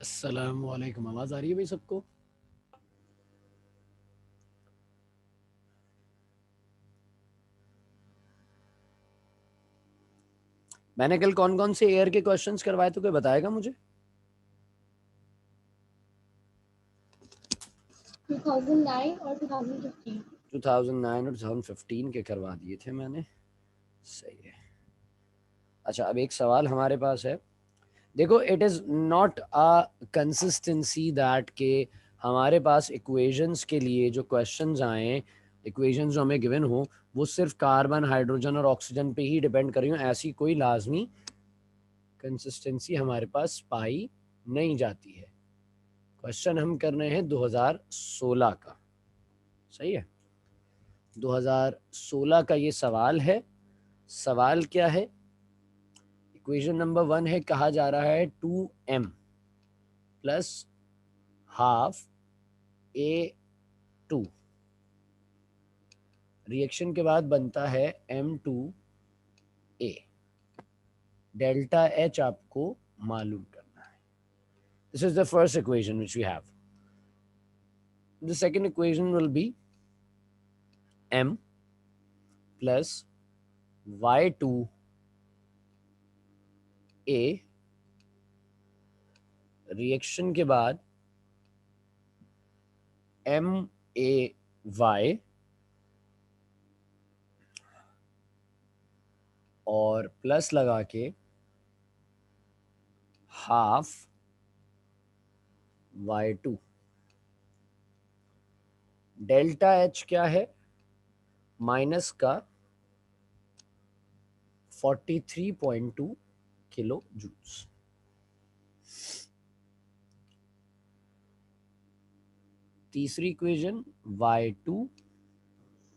अस्सलाम वालेकुम। आवाज आ रही है भाई सबको? मैंने कल कौन कौन से एयर के क्वेश्चंस करवाए तो कोई बताएगा मुझे? 2009 और 2015। 2009 और 2015 के करवा दिए थे मैंने। सही है। अच्छा, अब एक सवाल हमारे पास है। देखो, it is not a consistency that के हमारे पास इक्वेशंस के लिए जो क्वेश्चंस आए, इक्वेशंस जो हमें गिवन हो, वो सिर्फ कार्बन, हाइड्रोजन और ऑक्सीजन पे ही डिपेंड कर रही हो, ऐसी कोई लाजमी कंसिस्टेंसी हमारे पास पाई नहीं जाती है। क्वेश्चन हम कर रहे हैं 2016 का। सही है, 2016 का ये सवाल है। सवाल क्या है? इक्वेशन नंबर 1 है, कहा जा रहा है 2m plus half A2 reaction के बाद बनता है M2A। डेल्टा H आपको मालूम करना है। This is the first equation which we have. The second equation will be M plus Y2A reaction के बाद MAY और प्लस लगा के हाफ Y2। डेल्टा H क्या है? माइनस का 43.2 किलो जूल्स। तीसरी इक्वेशन Y2,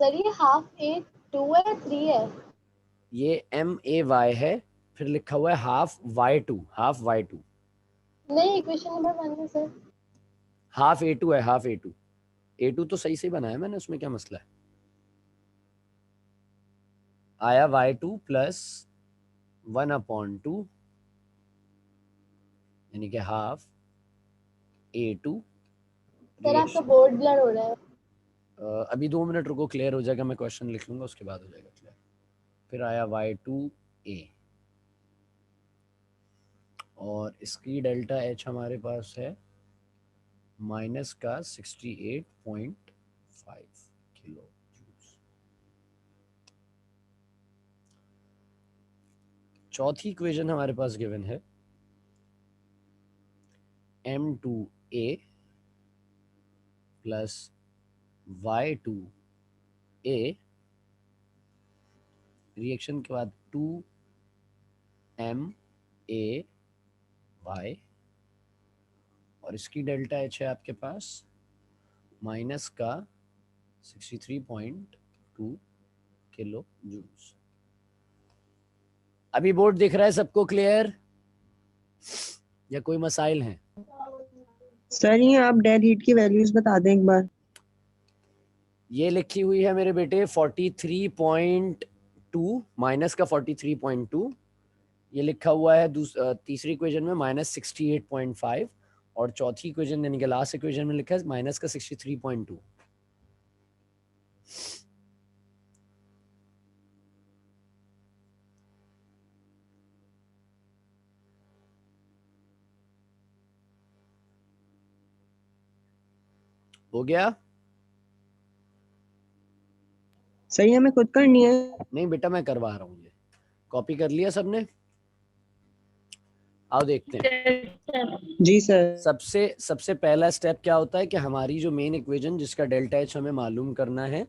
सर ये हाफ ए 2 है 3 है? ये MAY है, फिर लिखा हुआ है हाफ Y2, हाफ Y2। नहीं, इक्वेशन नंबर 1 में सर। हाफ A2 है, हाफ A2। A2 तो सही से बनाया मैंने, उसमें क्या मसला है? आया Y2 प्लस 1/2 यानी कि हाफ A2 सर आपका रिएक्शन। बोर्ड ब्लर हो रहा है। अभी 2 मिनट रुको, क्लियर हो जाएगा, मैं क्वेश्चन लिख लूंगा, उसके बाद हो जाएगा क्लियर। फिर आया Y2A और इसकी डेल्टा H हमारे पास है माइनस का 68.5 किलो जूल्स। चौथी इक्वेशन हमारे पास गिवन है M2A प्लस Y2A रिएक्शन के बाद 2MAY और इसकी डेल्टा H है आपके पास माइनस का 63.2 किलो जूल्स। अभी बोर्ड दिख रहा है सबको क्लियर या कोई मसाइल हैं? सर ये आप डेड हीट की वैल्यूज बता दें एक बार। ये लिखी हुई है मेरे बेटे 43.2 माइनस का 43.2। ये लिखा हुआ है तीसरी इक्वेशन में -68.5 और चौथी इक्वेशन यानी कि लास्ट इक्वेशन में लिखा है माइनस का 63.2। हो गया? सही हमें खुद करनी है। नहीं बेटा, मैं करवा रहा हूँ। ये कॉपी कर लिया सबने? आओ देखते हैं। जी सर। सबसे पहला स्टेप क्या होता है कि हमारी जो मेन इक्वेशन जिसका डेल्टा एच हमें मालूम करना है,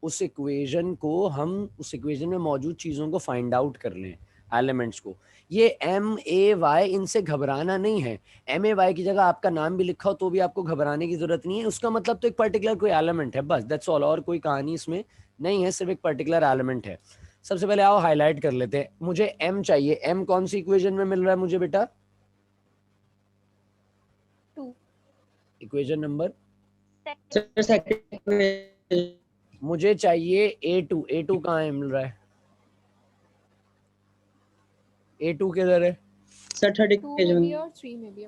उस इक्वेशन को हम उस इक्वेशन में मौजूद चीज़ों को फाइंड आउट कर लें, एलिमेंट्स को। ये MAY, इनसे घबराना नहीं है। MAY की जगह आपका नाम भी लिखा हो तो भी आपको घबराने की जरूरत नहीं है। उसका मतलब तो एक पर्टिकुलर कोई एलिमेंट है, बस, दैट्स ऑल। और कोई कहानी इसमें नहीं है, सिर्फ एक पर्टिकुलर एलिमेंट है। सबसे पहले आओ हाईलाइट कर लेते हैं। मुझे M चाहिए। M कौन सी इक्वेशन में मिल रहा है मुझे बेटा? 2। Equation number sir second. मुझे चाहिए A2। A2 कहाँ है, मिल रहा है? A2 किधर है? सर थर्ड 2 में भी इक्वेशन। और 3 में भी।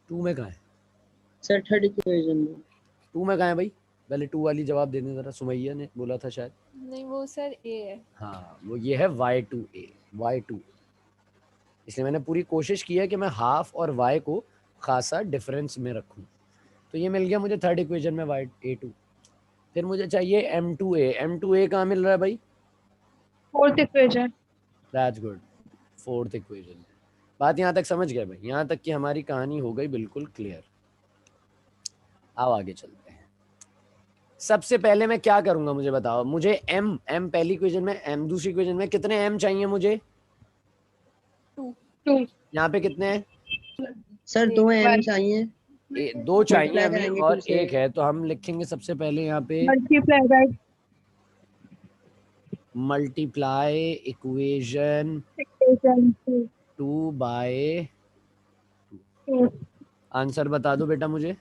टू में कहाँ है? सर थर्ड इक्वेशन में। टू में कहाँ है भाई? पहले टू वाली जवाब देने जरा, सुमैया ने बोला था शायद। नहीं वो सर ए है। हाँ वो ये है y2a, y2। इसलिए मैंने पूरी कोशिश की है कि मैं हाफ और y को खासा डिफरेंस में रखूं। तो ये मिल गया मुझे थर्ड इक्वेशन में y2। फिर मुझे चाहिए m2a। m2a कहाँ मिल रहा है भाई? Fourth equation. That's good, fourth equation. बात यहाँ तक समझ गए भाई? यहाँ तक कि हमारी कहानी हो गई बिल्कुल क्लियर। आओ आगे चलते हैं। सबसे पहले मैं क्या करूंगा मुझे बताओ। मुझे m पहली इक्वेशन में, m दूसरी इक्वेशन में, कितने m चाहिए मुझे? टू। यहाँ पे कितने हैं? सर दो एम चाहिए। दो चाहिए Multiply हमें करेंगे और two से। एक है, तो हम लिखेंगे सबसे पहले यहाँ पे multiply by multiply equation equation 2 by. Two. Answer बता दो बेटा मुझे।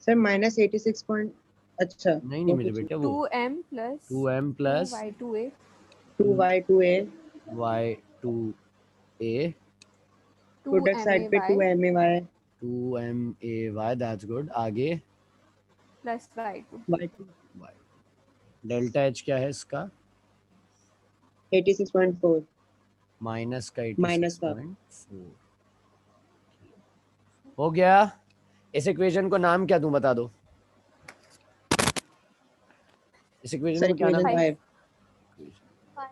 Sir -86 point. अच्छा नहीं मेरे बेटे, वो 2m plus 2m plus y2a 2y2a। y2a, product side पे 2may 2may, दैट्स गुड। आगे plus y2 y2 y। Delta H क्या है इसका? 86.4। माइनस का माइनस का 86.4 हो गया। इस इक्वेशन को नाम क्या दूं बता दो। इस इक्वेशन सर को क्या नाम? इक्वेशन 5।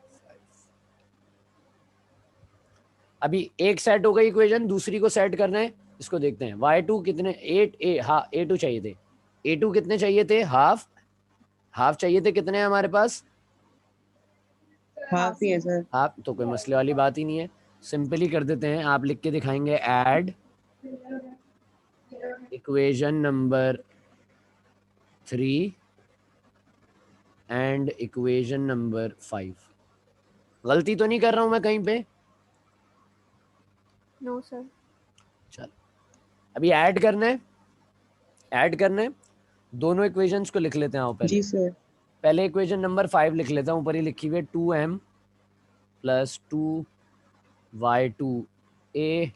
अभी एक सेट हो गई इक्वेशन, दूसरी को सेट करना है। इसको देखते हैं। y2 कितने? 8a, हाँ a2 चाहिए थे। a2 कितने चाहिए थे? हाफ चाहिए थे। कितने हैं हमारे पास? हाफ ही है सर। हाफ, तो कोई मसले वाली बात ही नहीं है। सिंपली कर देते हैं। आप लिख के दिखाएंगे add equation number 3 and equation number 5। गलती तो नहीं कर रहा हूं मैं कहीं पे? No sir. चलो अभी ऐड करना है। दोनों इक्वेशंस को लिख लेते हैं। आओ पहले जी सर। पहले इक्वेशन नंबर 5 लिख लेता हूं। ऊपर ही लिखी हुई है 2m प्लस 2y2a,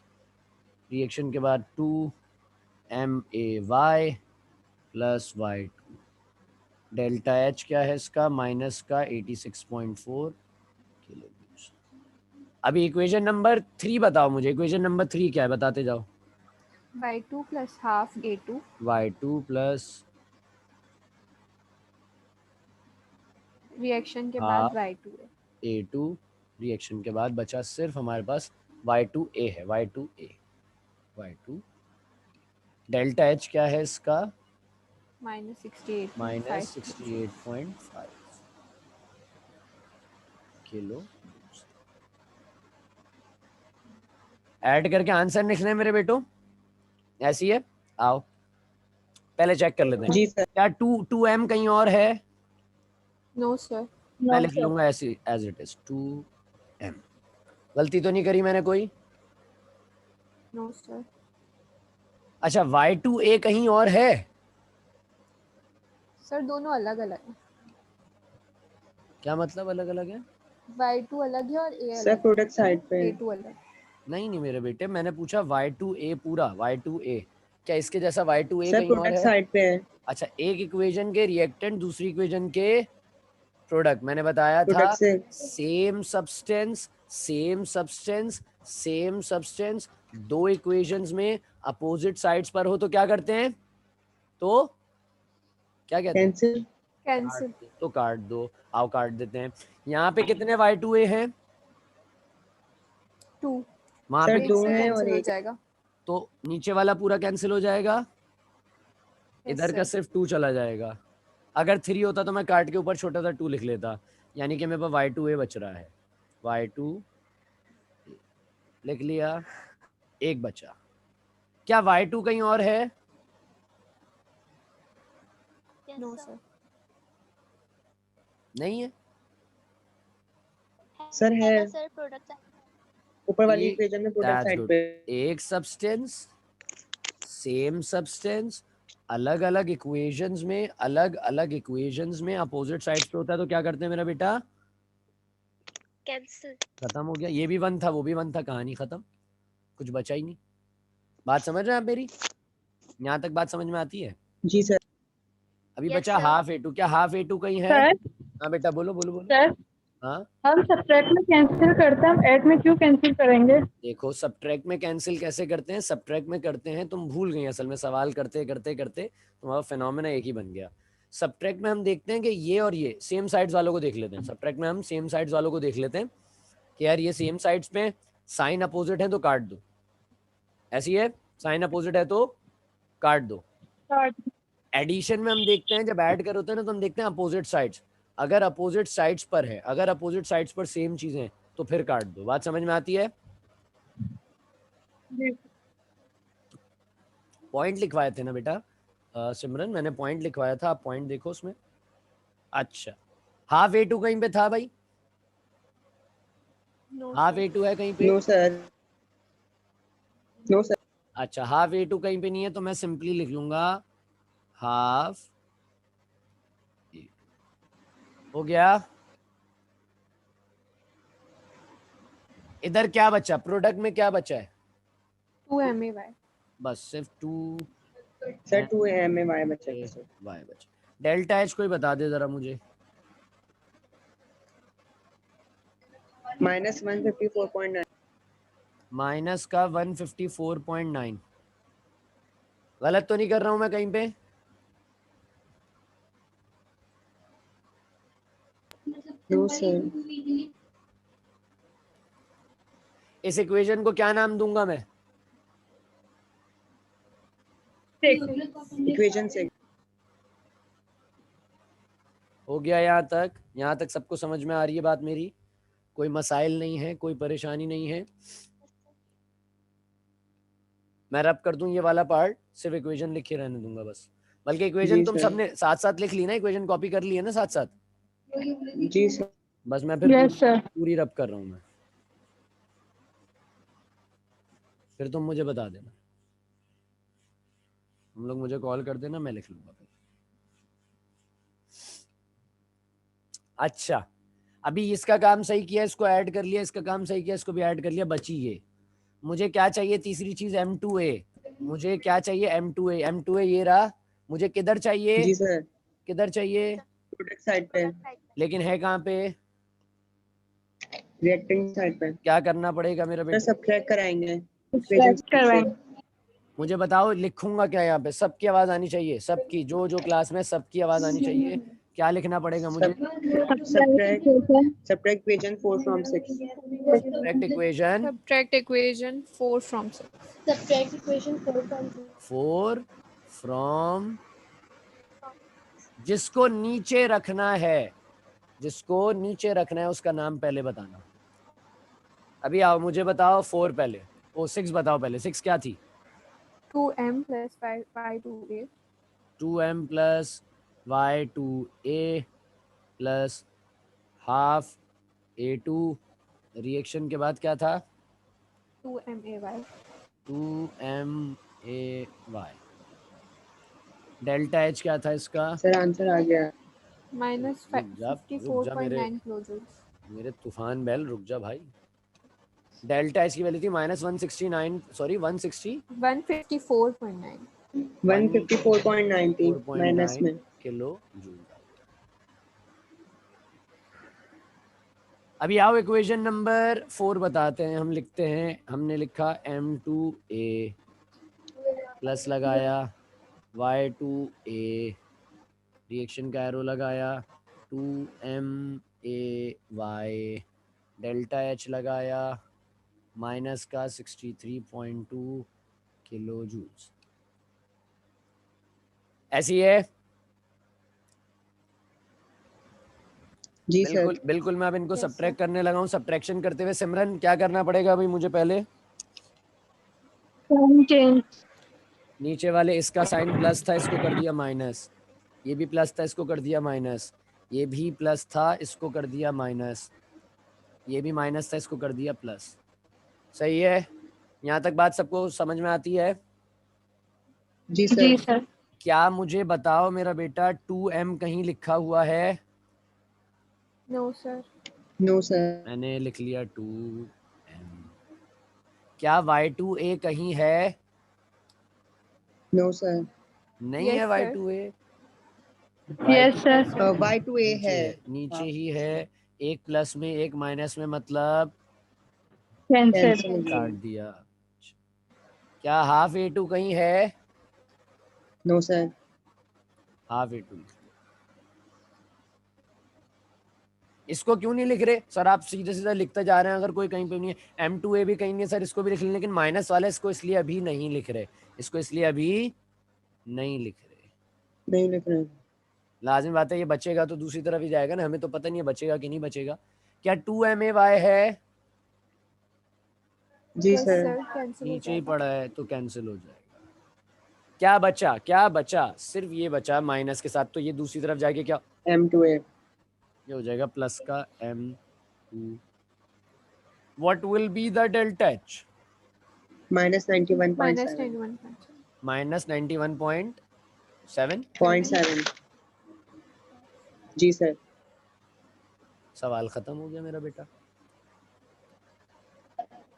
रिएक्शन के बाद 2may plus y2। Delta H क्या है इसका? माइनस का 86.4 किलो जूल। अभी इक्वेशन नंबर 3 बताओ मुझे। इक्वेशन नंबर 3 क्या है बताते जाओ। y2 plus half a2 y2 plus reaction के हाँ। बाद y2 है। a2, रिएक्शन के बाद बचा सिर्फ हमारे पास y2a है। y2 डेल्टा एच क्या है इसका? Minus 68 minus 68.5 kilo. ऐड करके आंसर लिखना है मेरे बेटो, ऐसी है। आओ पहले चेक कर लेते हैं। जी सर। क्या 2m कहीं और है? No sir. मैं लिख लूंगा ऐसी एज इट इज 2m। गलती तो नहीं करी मैंने कोई? No sir. अच्छा y2a कहीं और है? सर दोनों अलग अलग है। क्या मतलब अलग अलग है? y2 अलग है और a सर अलग प्रोडक्ट साइड पे है। a2 अलग। नहीं मेरे बेटे, मैंने पूछा y2a पूरा, y2a क्या इसके जैसा y2a सर कहीं और प्रोडक्ट है? साइड पे है। अच्छा, एक इक्वेशन के रिएक्टेंट दूसरी इक्वेशन के प्रोडक्ट। मैंने बताया था प्रोडक्ट से सेम सब्सटेंस दो इक्वेशंस में अपोजिट साइड्स पर हो तो क्या करते हैं? तो क्या कहते हैं? कैंसिल। कैंसिल। तो काट दो। आओ काट देते हैं। यहाँ पे कितने y2a हैं? 2 वहां सर पे दो से है और कैंसिल हो एक जाएगा। तो नीचे वाला पूरा कैंसिल हो जाएगा। Yes, इधर का sir. सिर्फ 2 चला जाएगा। अगर 3 होता तो मैं काट के ऊपर छोटा सा 2 लिख लेता, यानी कि मेरे पास y2a बच रहा है। y2 लिख लिया, एक बचा। क्या y2 कहीं और है? No sir. नहीं है। सर है सर प्रोडक्ट ऊपर वाली ये- इक्वेशन में प्रोडक्ट That's साइड good. पे। एक सब्सटेंस सेम सब्सटेंस अलग अलग इक्वेशंस में अपोजिट साइड्स पे होता है तो क्या करते हैं मेरा बेटा? कैंसिल। खत्म हो गया। ये भी 1 था, वो भी 1 था, कहानी खत्म, कुछ बचा ही नहीं। बात समझ रहे हैं आप मेरी? यहाँ तक बात समझ में आती है? जी सर। अभी Yes, बचा sir. हाफ A2, क्या हाफ A2 कहीं है? सर हाँ बेटा बोलो बोलो बोलो। सर हाँ हम सब्ट्रैक्ट में कैंसिल करते हैं, हम ऐड में क्यों कैंसिल करेंगे? देखो, सब्ट्रैक्ट में कैंसिल कैसे करते हैं? सब्ट्रैक्ट में करते हैं, तुम भूल गई असल में, सवाल करते करते करते तुम्हारा फिनोमेना एक ही बन गया। सब्ट्रैक्ट में हम देखते हैं कि ये और ये सेम साइड्स वालों को देख लेते हैं। सब्ट्रैक्ट में हम सेम साइड्स वालों को देख लेते हैं कि यार ये सेम साइड्स पे साइन अपोजिट है तो काट दो, ऐसी है, साइन अपोजिट है तो काट दो। एडिशन में हम देखते हैं, जब ऐड कर होते हैं ना तो हम देखते हैं अपोजिट साइड्स, अगर अपोजिट साइड्स पर है, अगर अपोजिट साइड्स पर सेम चीजें हैं तो फिर काट दो। बात समझ में आती है? जी पॉइंट लिखवाए थे ना बेटा सिमरन, मैंने पॉइंट लिखवाया था, आप पॉइंट देखो उसमें। अच्छा, हाफ A2 कहीं पे था भाई? No, half sir. A2 है कहीं पे? No sir, no sir. अच्छा, हाफ A2 कहीं पे नहीं है तो मैं सिंपली लिख लूंगा हाफ, हो गया। इधर क्या बचा? प्रोडक्ट में क्या बचा है? 2MAY. बस सिर्फ 2 सर 2MAY बचा है सर। वाई बचा। डेल्टा एच कोई बता दे जरा मुझे। -154.9। माइनस का 154.9, गलत तो नहीं कर रहा हूं मैं कहीं पे? No sir. इस इक्वेशन को क्या नाम दूंगा मैं? इक्वेशन 6। हो गया यहाँ तक? यहाँ तक सबको समझ में आ रही है बात मेरी? कोई मसाइल नहीं है, कोई परेशानी नहीं है? मैं रब कर दूं ये वाला पार्ट, सिर्फ इक्वेशन लिखे रहने दूंगा बस। बल्कि इक्वेशन जी तुम सर। सबने साथ साथ लिख ली ना, इक्वेशन कॉपी कर ली है ना साथ साथ, जी सर। बस मैं फिर यस सर। पूरी रब कर रहा हूँ मैं, फिर तुम मुझे बता देना, हम लोग मुझे कॉल कर देना, मैं लिख लूंगा फिर। अच्छा, अभी इसका काम सही किया, इसको ऐड कर लिया, इसका काम सही किया, इसको भी ऐड कर लिया, बची ये। मुझे क्या चाहिए? तीसरी चीज M2A। मुझे क्या चाहिए? M2A। M2A ये रहा। मुझे किधर चाहिए? जी सर। किधर चाहिए? प्रोडक्ट साइड पे, लेकिन है कहाँ पे? रिएक्टिंग साइड पे। क्या करना पड़ेगा मेरा सर बेटा? सब्ट्रैक्ट कराएंगे। सब्ट्रैक्ट करवाएंगे। मुझे बताओ लिखूंगा क्या यहाँ पे? सबकी आवाज आनी चाहिए, सबकी, जो जो क्लास में सबकी आवाज आनी चाहिए। क्या लिखना पड़ेगा मुझे? Subtract equation 4 from 6। Subtract equation Subtract equation 4 from 6. Subtract equation 4 from 6. 4 from, जिसको नीचे रखना है, जिसको नीचे रखना है उसका नाम पहले बताना। अभी आओ मुझे बताओ 4 पहले, ओ 6 बताओ पहले। 6 क्या थी? 2M plus Y2A. 2M plus Y2A plus half A2, reaction के बाद क्या था? 2MAY. 2MAY। डेल्टा H क्या था इसका? सर आंसर आ गया। Minus रुक जा मेरे 54.9 kilojoules. तूफान बैल, रुक जा भाई। डेल्टा H की वैल्यू थी -169, सॉरी 160 154.9. 154.90 माइनस 4.9 में। Kilo joule. अभी आओ इक्वेशन नंबर 4 बताते हैं, हम लिखते हैं। हमने लिखा M2A प्लस लगाया Y2A, रिएक्शन का एरो लगाया 2MAY, डेल्टा H लगाया माइनस का 63.2 किलो जूल्स। ऐसी है? जी सर। बिल्कुल बिल्कुल। मैं अब इनको Yes, सब्ट्रैक्ट sir. करने लगा हूँ। सब्ट्रैक्शन करते हुए सिमरन क्या करना पड़ेगा अभी मुझे? पहले साइन चेंज। नीचे वाले, इसका साइन प्लस था, इसको कर दिया माइनस, ये भी प्लस था, इसको कर दिया माइनस, ये भी प्लस था, इसको कर दिया माइनस, ये भी माइनस था, इसको कर दिया प्लस। सही है? यहाँ तक बात सबको समझ में आती है? जी सर। जी सर। क्या मुझे बताओ मेरा बेटा 2M कहीं लिखा हुआ है? No, sir. No sir. मैंने लिख लिया 2M। क्या Y2A कहीं है? No sir. नहीं Yes, है sir. y2a, yes sir. Yes, sir. Y2a नीचे है। है, नीचे ही है। एक प्लस में एक माइनस में मतलब कैंसिल। कैंसिल हो काट गया। दिया। क्या हाफ a2 कहीं है? No sir. Half a2। इसको क्यों नहीं लिख रहे सर? आप सीधे सीधे लिखते जा रहे हैं। अगर कोई कहीं पे नहीं है, m2a भी कहीं नहीं है सर, इसको भी लिख लें, लेकिन माइनस वाला इसको इसलिए अभी नहीं लिख रहे, इसको इसलिए अभी नहीं लिख रहे। नहीं लिख रहे। लाजिम बात है, ये बचेगा तो दूसरी तरफ ही जाएगा ना, हमें तो पता नहीं है बचेगा कि नहीं बचेगा। क्या 2ma है? जी Yes, सर। sir. Cancel हो नीचे ही जाएगा. पड़ा है तो कैंसिल हो जाएगा। क्या बचा? क्या बचा? सिर्फ ये बचा माइनस के साथ, तो ये दूसरी तरफ जाके क्या M2a। ये हो जाएगा प्लस का m2। What will be the delta h? -91.7। Minus 91.7. Minus 91.7। 0.7। जी सर। सवाल खत्म हो गया मेरा बेटा।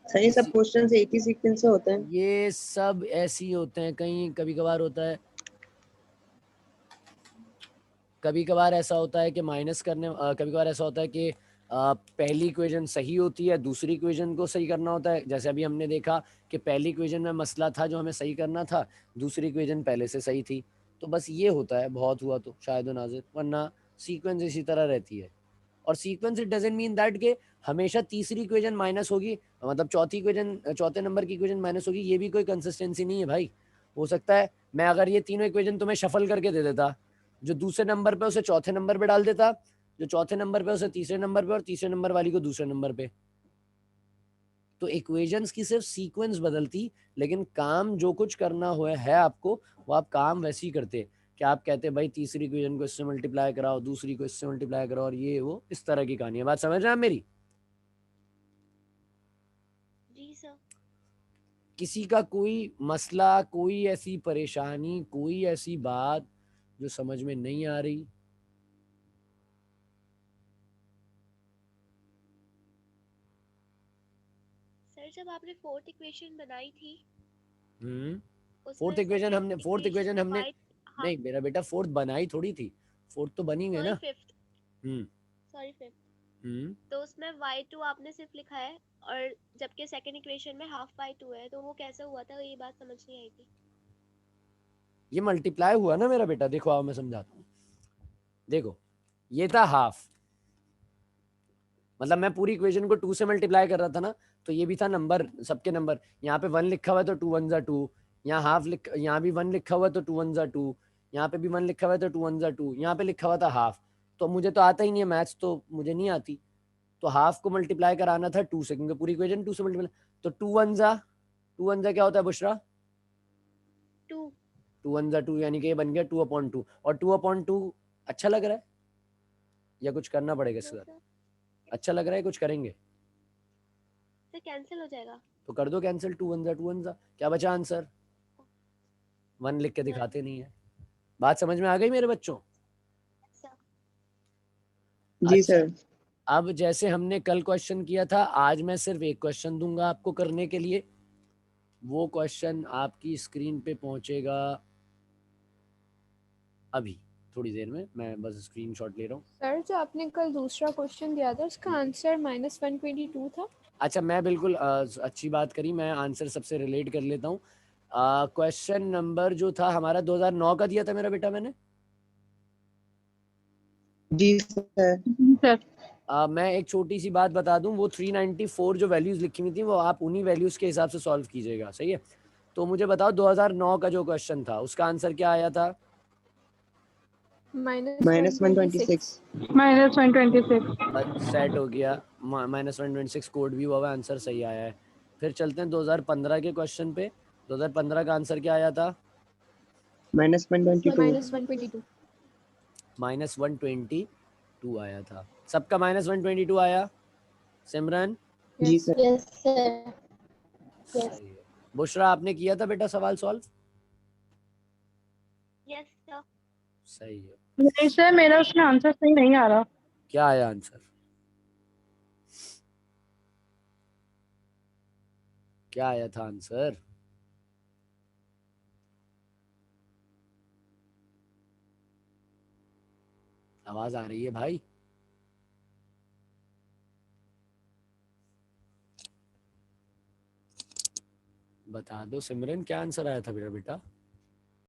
सही, सब क्वेश्चन एक ही सीक्वेंस से होते हैं। ये सब ऐसे ही होते हैं, कहीं कभी कभार होता है, कभी कभार ऐसा होता है कि माइनस करने, कभी कभार ऐसा होता है कि पहली इक्वेशन सही होती है, दूसरी इक्वेशन को सही करना होता है। जैसे अभी हमने देखा कि पहली इक्वेशन में मसला था जो हमें सही करना था, दूसरी इक्वेशन पहले से सही थी। तो बस ये होता है, बहुत हुआ तो शायद नाजिर, वरना सीक्वेंस इसी तरह रहती है। और sequence it doesn't mean that कि हमेशा तीसरी इक्वेशन माइनस होगी, मतलब चौथी इक्वेशन, चौथे नंबर की इक्वेशन माइनस होगी, ये भी कोई कंसिस्टेंसी नहीं है भाई। हो सकता है मैं अगर ये तीनों इक्वेशन तुम्हें शफल करके दे देता, जो दूसरे नंबर पे उसे चौथे नंबर पे डाल देता, जो चौथे नंबर पे उसे तीसरे नंबर पे, और तीसरे नंबर वाली को दूसरे नंबर पे। तो इक्वेशंस की सिर्फ सीक्वेंस बदलती, लेकिन काम जो कुछ करना हुआ है आपको, वो आप काम वैसे ही करते। क्या आप कहते भाई तीसरी इक्वेशन को इससे मल्टीप्लाई कराओ, दूसरी को इससे मल्टीप्लाई कराओ, और ये वो इस तरह की कहानी है। बात समझ रहे हैं आप मेरी? जी सर। किसी का कोई मसला, कोई ऐसी परेशानी, कोई ऐसी बात जो समझ में नहीं आ रही? सर जब आपने फोर्थ इक्वेशन बनाई थी फोर्थ उसमें इक्वेशन सेकंड हमने इक्वेशन में y। हाँ नहीं मेरा बेटा, फोर्थ बनाई थोड़ी थी, फोर्थ तो बनी हुई सॉरी ना। फिफ्थ। हम्म सॉरी फिफ्थ। हम्म तो उसमें y2 आपने सिर्फ लिखा है, और जबकि सेकंड इक्वेशन में हाफ y2 है, तो वो कैसे हुआ था, ये बात समझ नहीं आई थी। ये मल्टीप्लाई हुआ ना मेरा बेटा, देखो आओ मैं समझाता हूँ। देखो ये था हाफ, मतलब मैं पूरी इक्वेशन को 2 से मल्टीप्लाई कर रहा था ना, तो ये भी था नंबर, सबके नंबर। यहाँ पे 1 लिखा हुआ है तो 2 1 2, यहाँ हाफ लिख, यहाँ भी 1 लिखा हुआ है तो 2 1 2, यहाँ पे भी 1 लिखा हुआ है तो 2 1 2, यहाँ पे लिखा हुआ था हाफ। तो मुझे तो आता ही नहीं है मैथ्स, तो मुझे नहीं आती, तो हाफ को मल्टीप्लाई कराना था 2 से, क्योंकि पूरी इक्वेशन 2 से मल्टीप्लाई। तो 2 1 क्या होता है बुशरा? 2। 2 यानी कि ये बन गया 2/2। और 2/2 अच्छा लग रहा है या कुछ करना पड़ेगा इसके नो साथ? सर। अच्छा लग रहा है, कुछ करेंगे सर कैंसिल हो जाएगा। तो कर दो कैंसिल। 2 1 क्या बचा आंसर? 1 लिख के 1 दिखाते नहीं है। बात समझ में आ गई मेरे बच्चों? सर। जी अच्छा, सर। अब जैसे हमने कल क्वेश्चन किया था, आज मैं सिर्फ एक क्वेश्चन दूंगा आपको करने के लिए। वो क्वेश्चन आपकी स्क्रीन पे पहुंचेगा अभी थोड़ी देर में, मैं बस स्क्रीनशॉट ले रहा हूँ। सर जो आपने कल दूसरा क्वेश्चन दिया था उसका आंसर -122 था। अच्छा मैं बिल्कुल अच्छी बात करी, मैं आंसर सबसे रिलेट कर लेता हूँ। क्वेश्चन नंबर जो था हमारा 2009 का दिया था मेरा बेटा मैंने। जी सर। सर मैं एक छोटी सी बात बता दूं, वो 394 जो वैल्यूज लिखी हुई थी वो आप उन्हीं वैल्यूज के हिसाब से सॉल्व कीजिएगा, सही है? तो मुझे बताओ 2009 का जो क्वेश्चन था उसका आंसर क्या आया था? -126। -126। बस सेट हो गया, -126 कोड भी हुआ हुआ, आंसर सही आया है। फिर चलते हैं 2015 के क्वेश्चन पे। 2015 का आंसर क्या आया था? -122। -122। -122 आया था। सबका -122 आया? Simran ji yes sir. Yes sir. Yes. सही है। बुशरा आपने किया था बेटा सवाल सॉल्व? Yes sir. सही है। नहीं सर, मेरा उसमें आंसर सही नहीं आ रहा। क्या आया आंसर? क्या आया था आंसर? आवाज आ रही है भाई? बता दो सिमरन, क्या आंसर आया था मेरा बेटा?